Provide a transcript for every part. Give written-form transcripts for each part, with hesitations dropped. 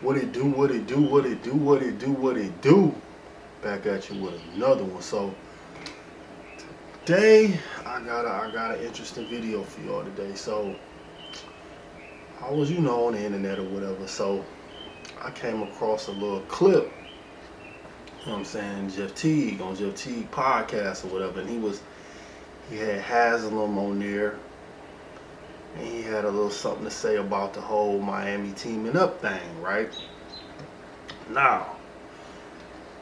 What it do, what it do, what it do, what it do, what it do. Back at you with another one. So today I got an interesting video for y'all today. So I was, on the internet or whatever. So I came across a little clip, what I'm saying, Jeff Teague on Jeff Teague podcast or whatever, and he had Haslam on there, and he had a little something to say about the whole Miami teaming up thing, right? Now,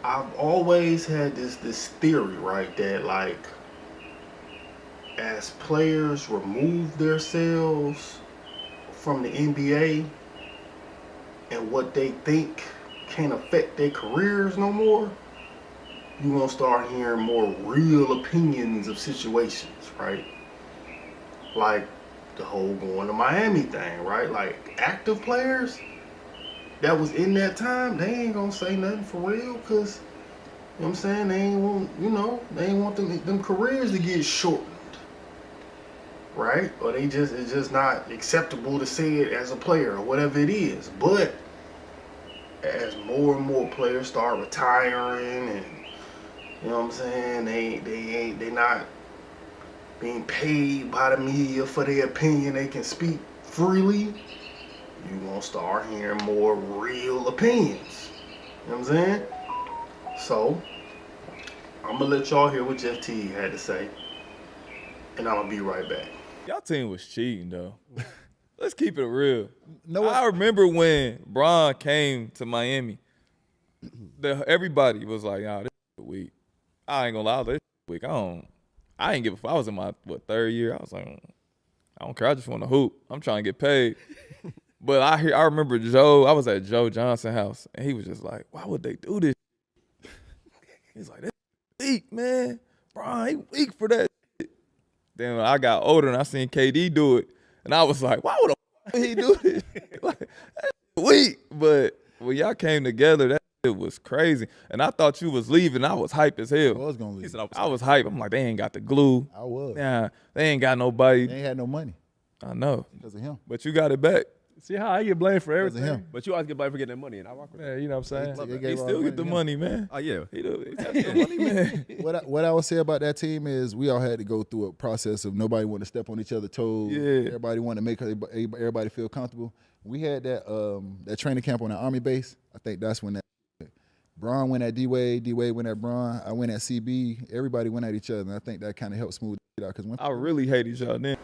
I've always had this theory, right, that like as players remove themselves from the NBA and what they think can't affect their careers no more, you're gonna start hearing more real opinions of situations, right? Like the whole going to Miami thing, right? Like active players that was in that time, they ain't gonna say nothing for real, cause you know what I'm saying, they ain't want, they ain't want them careers to get shortened, right? Or it's just not acceptable to say it as a player or whatever it is. But as more and more players start retiring, and you know what I'm saying, they not being paid by the media for their opinion, they can speak freely, you gonna start hearing more real opinions. You know what I'm saying? So I'm gonna let y'all hear what Jeff Teague had to say, and I'm gonna be right back. Y'all team was cheating though. Let's keep it real. No, I remember when Bron came to Miami. Everybody was like, "Nah, this is weak." I ain't gonna lie, this is weak. I ain't give a fuck. I was in my third year. I was like, I don't care. I just want to hoop. I'm trying to get paid. But I remember Joe. I was at Joe Johnson's house, and he was just like, "Why would they do this?" He's like, "This weak, man. Bron, he weak for that." Then when I got older and I seen KD do it, and I was like, "Why would he do this?" Like, that's weak. But when y'all came together, that shit was crazy. And I thought you was leaving. I was hype as hell. I was gonna leave. I was hype. I'm like, they ain't got the glue. I was. Yeah, they ain't got nobody. They ain't had no money I know. because of him. But you got it back. See how I get blamed for Because of everything? him. But you always get blamed for getting that money, and I rock with that. Yeah, you know what I'm They saying? gave He all still the get the to him. money, man. Oh, yeah. He got the money, man. What I would say about that team is we all had to go through a process of nobody wanted to step on each other's toes. Yeah. Everybody wanted to make everybody feel comfortable. We had that training camp on the Army base. I think that's when that Bron went at D-Wade, D-Wade went at Bron, I went at CB. Everybody went at each other, and I think that kind of helped smooth it out. Because I really hated y'all then.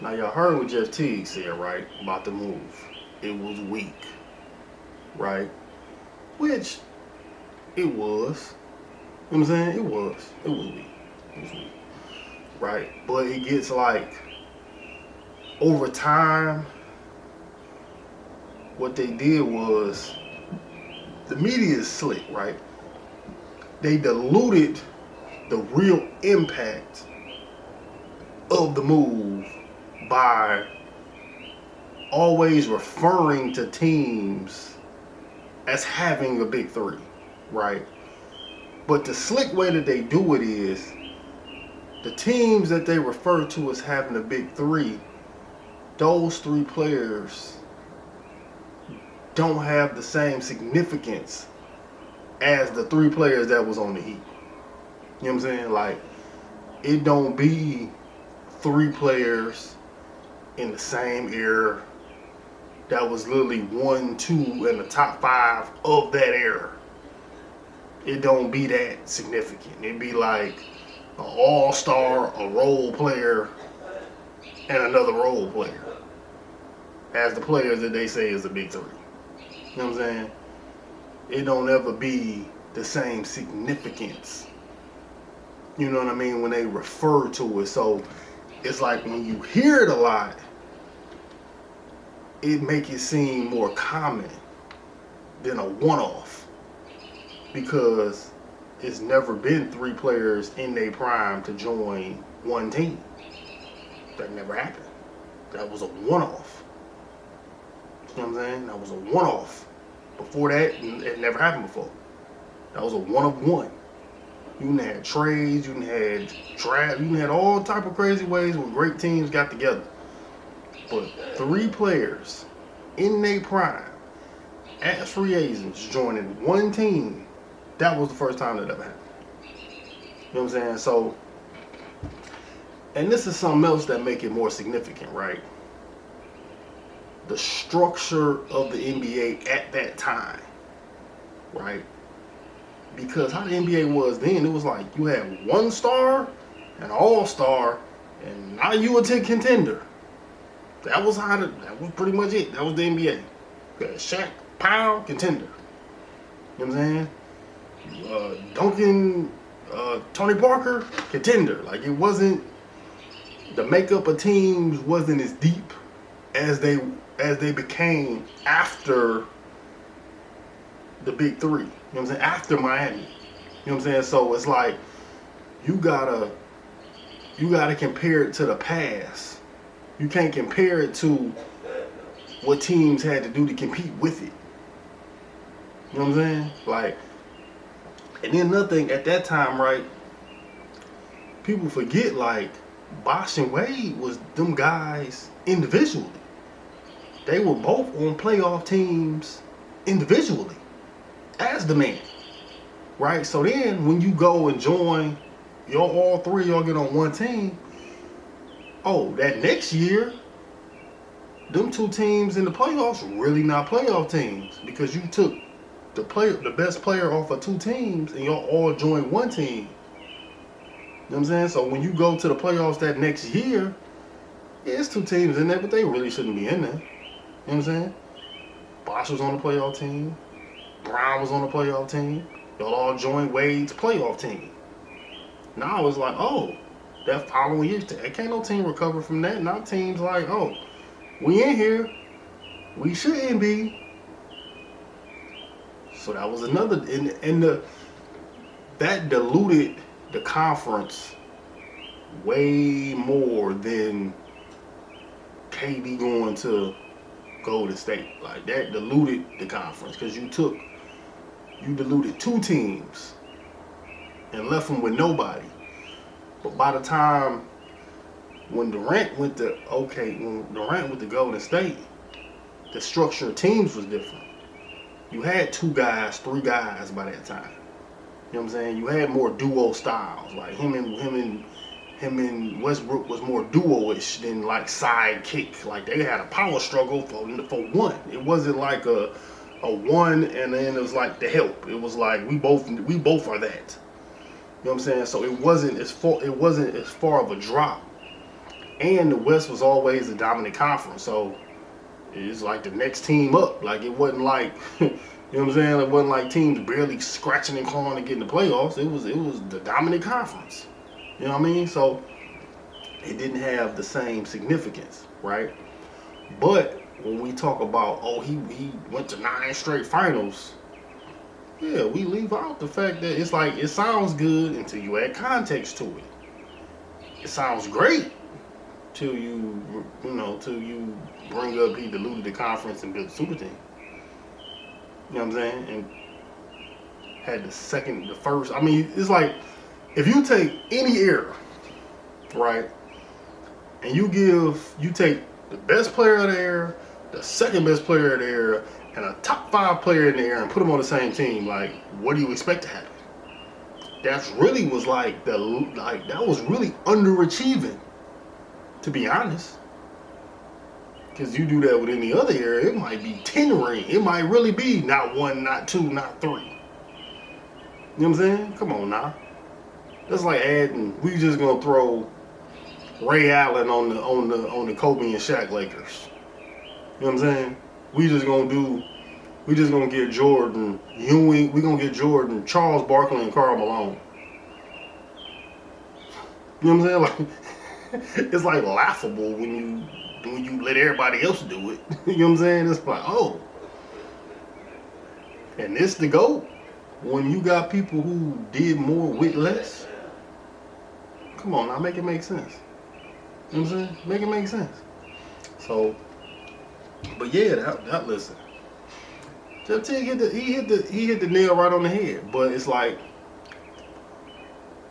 Now y'all heard what Jeff Teague said, right, about the move. It was weak, right? Which it was. You know what I'm saying? It was weak. It was weak, right? But it gets like over time, what they did was the media is slick, right? They diluted the real impact of the move by always referring to teams as having a big three, right? But the slick way that they do it is the teams that they refer to as having a big three, those three players don't have the same significance as the three players that was on the Heat. You know what I'm saying? Like, it don't be three players in the same era that was literally 1, 2 in the top 5 of that era. It don't be that significant. It be like an all-star, a role player, and another role player as the players that they say is the big three. You know what I'm saying? It don't ever be the same significance. You know what I mean? When they refer to it. So it's like when you hear it a lot, it make it seem more common than a one-off, because it's never been three players in their prime to join one team. That never happened. That was a one-off. You know what I'm saying? That was a one-off. Before that, it never happened before. That was a one of one. You done had trades, you done had draft, you done had all type of crazy ways where great teams got together. But three players in their prime as free agents joining one team, that was the first time that ever happened. You know what I'm saying? So, and this is something else that make it more significant, right? The structure of the NBA at that time, right? Because how the NBA was then, it was like you had one star, an all-star, and now you a contender. That was that was pretty much it. That was the NBA. You had Shaq, Powell, contender. You know what I'm saying? Duncan, Tony Parker, contender. Like it wasn't, the makeup of teams wasn't as deep as they became after the big three. You know what I'm saying? After Miami. You know what I'm saying? So it's like you gotta compare it to the past. You can't compare it to what teams had to do to compete with it. You know what I'm saying? Like, and then another thing, at that time, right, people forget, like, Bosh and Wade was them guys individually. They were both on playoff teams individually as the man, right? So then when you go and join, all three y'all get on one team, oh, that next year, them two teams in the playoffs really not playoff teams because you took the best player off of two teams and y'all all joined one team. You know what I'm saying? So when you go to the playoffs that next year, yeah, it's two teams in there, but they really shouldn't be in there. You know what I'm saying? Bosh was on the playoff team. Brown was on the playoff team. Y'all all joined Wade's playoff team. Now it's like, oh, that following year, can't no team recover from that. Now teams like, oh, we in here. We shouldn't be. So that was another, that diluted the conference way more than KD going to Golden State. Like that diluted the conference because you diluted two teams and left them with nobody. But by the time when Durant went to Golden State, the structure of teams was different. You had two guys, three guys by that time. You know what I'm saying? You had more duo styles. Like him and Westbrook was more duo-ish than like sidekick. Like they had a power struggle for one. It wasn't like a one and then it was like the help. It was like we both are that. You know what I'm saying? So it wasn't as far of a drop. And the West was always a dominant conference. So it's like the next team up. Like it wasn't like you know what I'm saying? It wasn't like teams barely scratching and clawing to get in the playoffs. It was the dominant conference. You know what I mean? So it didn't have the same significance, right? But when we talk about, oh, he went to 9 straight finals, yeah, we leave out the fact that it's like it sounds good until you add context to it. It sounds great till you bring up he diluted the conference and built a super team. You know what I'm saying? And had the first. I mean, it's like if you take any era, right, and you take the best player of the era, the second best player of the era, and a top 5 player in the era and put them on the same team, like, what do you expect to happen? That's really was like that was really underachieving, to be honest. Because you do that with any other era, it might be 10 ring. It might really be not 1, not 2, not 3. You know what I'm saying? Come on now. That's like adding. We just gonna throw Ray Allen on the Kobe and Shaq Lakers. You know what I'm saying? We just gonna get Jordan Ewing. We gonna get Jordan, Charles Barkley, and Karl Malone. You know what I'm saying? Like it's like laughable when you let everybody else do it. You know what I'm saying? It's like, oh, and this the GOAT when you got people who did more with less. Come on now, make it make sense. You know what I'm saying? Make it make sense. So, but yeah, that listen. Jeff Teague hit the nail right on the head. But it's like,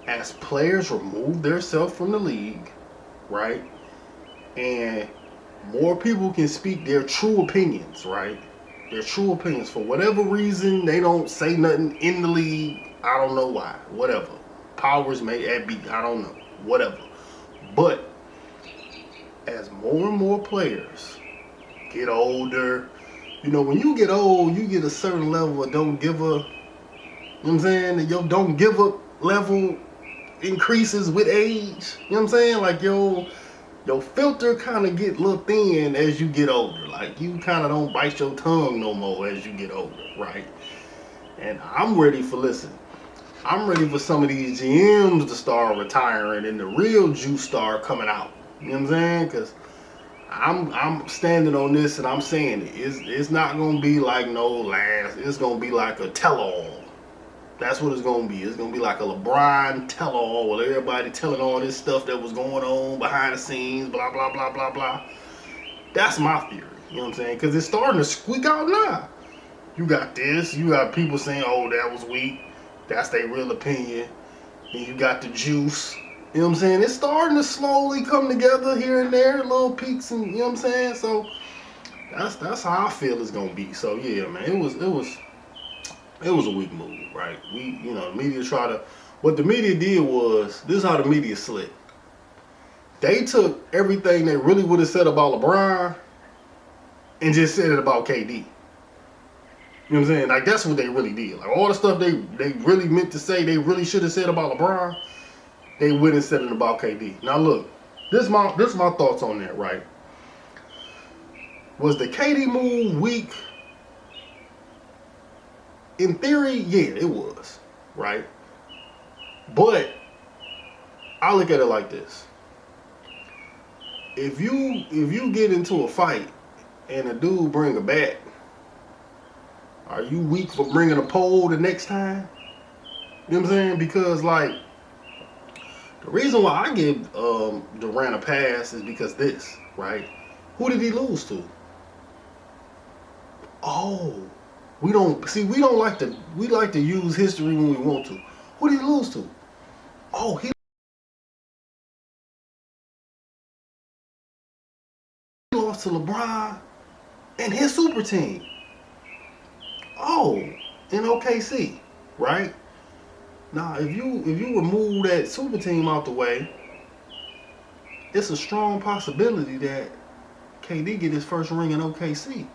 as players remove themselves from the league, right, and more people can speak their true opinions, right, Their true opinions. For whatever reason, they don't say nothing in the league. I don't know why. Whatever. Powers may be. I don't know. Whatever. But as more and more players get older, you know, when you get old, you get a certain level of don't give a. You know what I'm saying? Your don't give up level increases with age. You know what I'm saying? Like your filter kind of get a little thin as you get older. Like you kind of don't bite your tongue no more as you get older, right? And I'm ready for some of these GMs to start retiring and the real juice start coming out. You know what I'm saying? Because I'm standing on this and I'm saying it. It's not gonna be like no last. It's gonna be like a tell-all. That's what it's gonna be. It's gonna be like a LeBron tell-all with everybody telling all this stuff that was going on behind the scenes, blah blah blah blah blah. That's my theory. You know what I'm saying? Because it's starting to squeak out now. You got this. You got people saying, "Oh, that was weak." That's their real opinion. And you got the juice. You know what I'm saying? It's starting to slowly come together here and there, little peaks, and you know what I'm saying. So that's how I feel it's gonna be. So yeah, man, it was a weak move, right? The media what the media did was, this is how the media slick. They took everything they really would have said about LeBron and just said it about KD. You know what I'm saying? Like, that's what they really did. Like, all the stuff they really meant to say, they really should have said about LeBron, they went and said it about KD. Now, look, this is my thoughts on that, right? Was the KD move weak? In theory, yeah, it was, right? But I look at it like this. If you get into a fight and a dude bring a bat, are you weak for bringing a pole the next time? You know what I'm saying? Because, like, the reason why I give Durant a pass is because this, right? Who did he lose to? Oh, we like to use history when we want to. Who did he lose to? Oh, he lost to LeBron and his super team. Oh, in OKC, right? Now, if you remove that super team out the way, it's a strong possibility that KD get his first ring in OKC.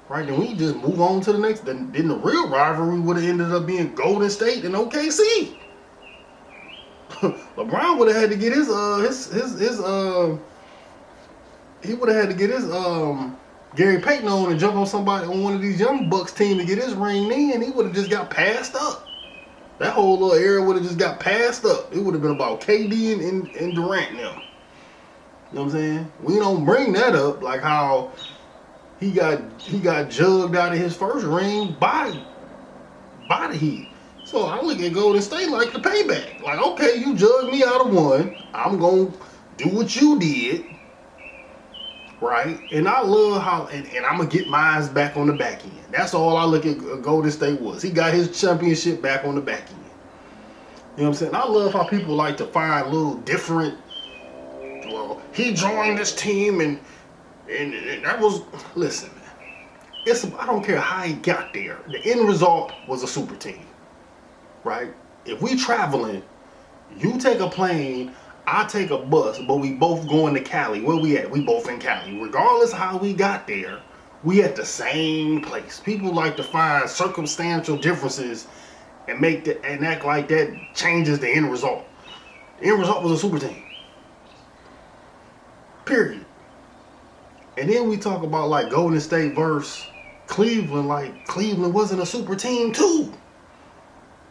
Right, then we just move on to the next. Then the real rivalry would have ended up being Golden State and OKC. LeBron would have had to get his he would have had to get his Gary Payton on and jump on somebody on one of these young Bucks team to get his ring. Then he would have just got passed up. That whole little era would have just got passed up. It would have been about KD and Durant now. You know what I'm saying? We don't bring that up like how he got jugged out of his first ring by the Heat. So I look at Golden State like the payback. Like, okay, you jugged me out of one. I'm going to do what you did. Right? And I love how, and I'm going to get mine back on the back end. That's all I look at Golden State was. He got his championship back on the back end. You know what I'm saying? I love how people like to find little different, well, he joined this team and that was, listen, man, I don't care how he got there. The end result was a super team, right? If we traveling, you take a plane, I take a bus, but we both going to Cali. Where we at? We both in Cali. Regardless of how we got there, we at the same place. People like to find circumstantial differences and act like that changes the end result. The end result was a super team. Period. And then we talk about like Golden State versus Cleveland. Like, Cleveland wasn't a super team too.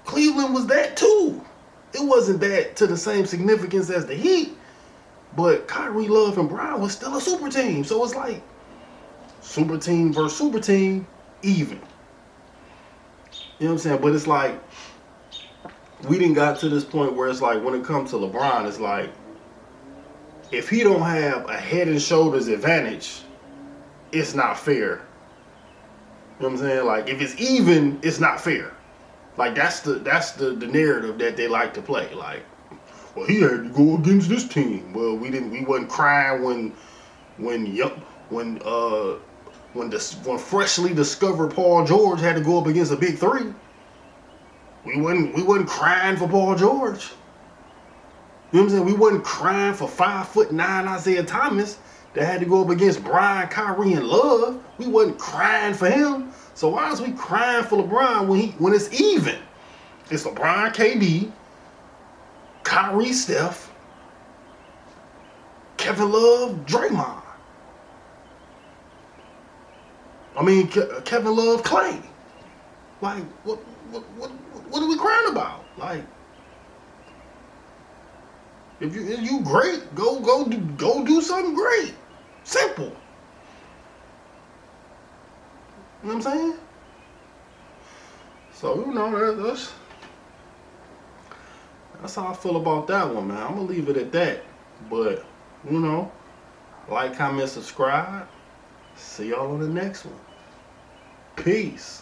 Cleveland was that too. It wasn't that to the same significance as the Heat, but Kyrie Love and Brown was still a super team. So it's like super team versus super team, even. You know what I'm saying? But it's like we didn't got to this point where it's like when it comes to LeBron, it's like if he don't have a head and shoulders advantage, it's not fair. You know what I'm saying? Like, if it's even, it's not fair. Like, that's the narrative that they like to play. Like, well, he had to go against this team. Well, we wasn't crying when when freshly discovered Paul George had to go up against a big three, we wasn't crying for Paul George. You know what I'm saying? We wasn't crying for 5'9" Isaiah Thomas that had to go up against Brian, Kyrie, and Love. We wasn't crying for him. So why is we crying for LeBron when it's even? It's LeBron, KD, Kyrie, Steph, Kevin Love, Draymond. I mean, Kevin Love, Clay. Like, what are we crying about? Like, if you great, go do something great. Simple. You know what I'm saying? So, you know, that's how I feel about that one, man. I'm gonna leave it at that. But, you know, like, comment, subscribe. See y'all on the next one. Peace.